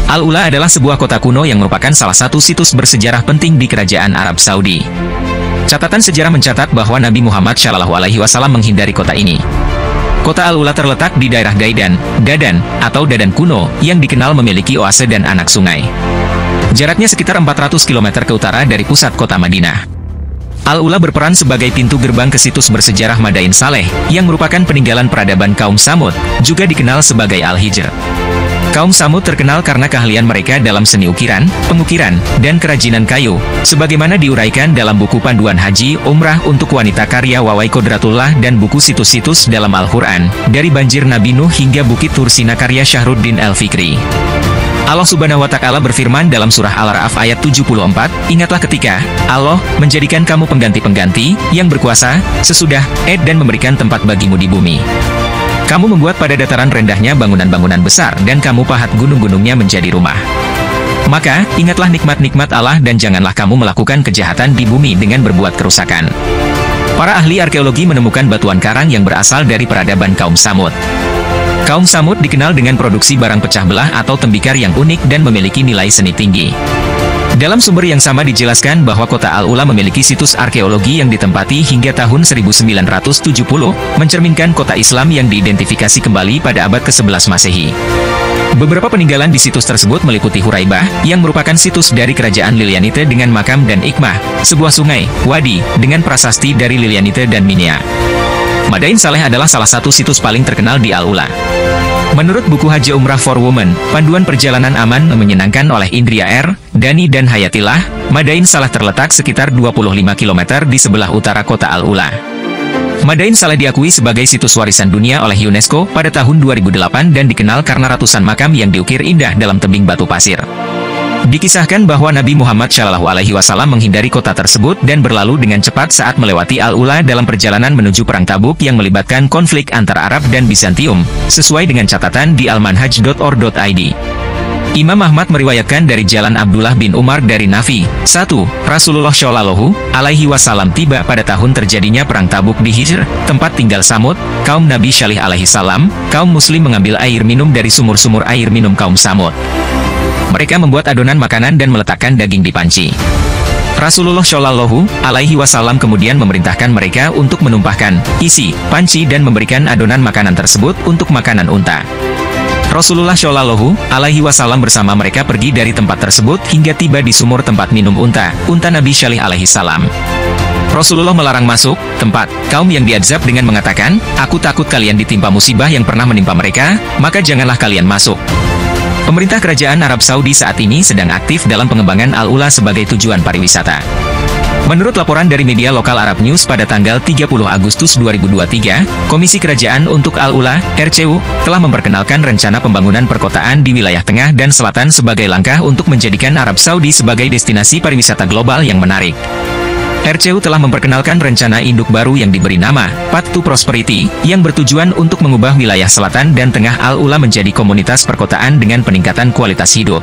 Al-Ula adalah sebuah kota kuno yang merupakan salah satu situs bersejarah penting di Kerajaan Arab Saudi. Catatan sejarah mencatat bahwa Nabi Muhammad SAW menghindari kota ini. Kota Al-Ula terletak di daerah Dadan atau Dadan kuno yang dikenal memiliki oase dan anak sungai. Jaraknya sekitar 400 km ke utara dari pusat kota Madinah. Al-Ula berperan sebagai pintu gerbang ke situs bersejarah Madain Saleh, yang merupakan peninggalan peradaban kaum Samud, juga dikenal sebagai Al-Hijr. Kaum Samud terkenal karena keahlian mereka dalam seni ukiran, pengukiran, dan kerajinan kayu, sebagaimana diuraikan dalam buku panduan haji, umrah untuk wanita karya Wawai Kodratullah dan buku situs-situs dalam Al-Quran, dari Banjir Nabi Nuh hingga Bukit Tursina karya Syahruddin Al-Fikri. Allah Subhanahu wa Ta'ala berfirman dalam surah Al-Ra'af ayat 74, "Ingatlah ketika Allah menjadikan kamu pengganti-pengganti yang berkuasa sesudah Ed dan memberikan tempat bagimu di bumi. Kamu membuat pada dataran rendahnya bangunan-bangunan besar dan kamu pahat gunung-gunungnya menjadi rumah. Maka, ingatlah nikmat-nikmat Allah dan janganlah kamu melakukan kejahatan di bumi dengan berbuat kerusakan." Para ahli arkeologi menemukan batuan karang yang berasal dari peradaban kaum Samud. Kaum Samud dikenal dengan produksi barang pecah belah atau tembikar yang unik dan memiliki nilai seni tinggi. Dalam sumber yang sama dijelaskan bahwa kota Al-Ula memiliki situs arkeologi yang ditempati hingga tahun 1970, mencerminkan kota Islam yang diidentifikasi kembali pada abad ke-11 Masehi. Beberapa peninggalan di situs tersebut meliputi Huraibah, yang merupakan situs dari kerajaan Lilianite dengan makam dan ikmah, sebuah sungai, wadi, dengan prasasti dari Lilianite dan Minya. Madain Saleh adalah salah satu situs paling terkenal di Al-Ula. Menurut buku Haji Umrah for Women, panduan perjalanan aman menyenangkan oleh Indria R, Dani dan Hayatillah, Madain Saleh terletak sekitar 25 km di sebelah utara kota Al-Ula. Madain Saleh diakui sebagai situs warisan dunia oleh UNESCO pada tahun 2008 dan dikenal karena ratusan makam yang diukir indah dalam tebing batu pasir. Dikisahkan bahwa Nabi Muhammad SAW menghindari kota tersebut dan berlalu dengan cepat saat melewati Al-Ula dalam perjalanan menuju Perang Tabuk yang melibatkan konflik antara Arab dan Bizantium, sesuai dengan catatan di almanhaj.or.id. Imam Ahmad meriwayatkan dari jalan Abdullah bin Umar dari Nafi, 1. Rasulullah SAW tiba pada tahun terjadinya Perang Tabuk di Hijr, tempat tinggal Samud, kaum Nabi Syalih alaihissalam, kaum muslim mengambil air minum dari sumur-sumur air minum kaum Samud. Mereka membuat adonan makanan dan meletakkan daging di panci. Rasulullah SAW kemudian memerintahkan mereka untuk menumpahkan isi panci dan memberikan adonan makanan tersebut untuk makanan unta. Rasulullah SAW bersama mereka pergi dari tempat tersebut hingga tiba di sumur tempat minum unta Nabi Syalih alaihissalam. Rasulullah melarang masuk tempat kaum yang diazab dengan mengatakan, "Aku takut kalian ditimpa musibah yang pernah menimpa mereka, maka janganlah kalian masuk." Pemerintah Kerajaan Arab Saudi saat ini sedang aktif dalam pengembangan Al-Ula sebagai tujuan pariwisata. Menurut laporan dari media lokal Arab News pada tanggal 30 Agustus 2023, Komisi Kerajaan untuk Al-Ula, RCU, telah memperkenalkan rencana pembangunan perkotaan di wilayah tengah dan selatan sebagai langkah untuk menjadikan Arab Saudi sebagai destinasi pariwisata global yang menarik. RCU telah memperkenalkan rencana induk baru yang diberi nama Path to Prosperity, yang bertujuan untuk mengubah wilayah selatan dan tengah Al-Ula menjadi komunitas perkotaan dengan peningkatan kualitas hidup.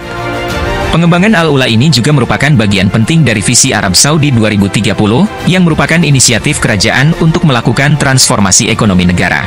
Pengembangan Al-Ula ini juga merupakan bagian penting dari visi Arab Saudi 2030, yang merupakan inisiatif kerajaan untuk melakukan transformasi ekonomi negara.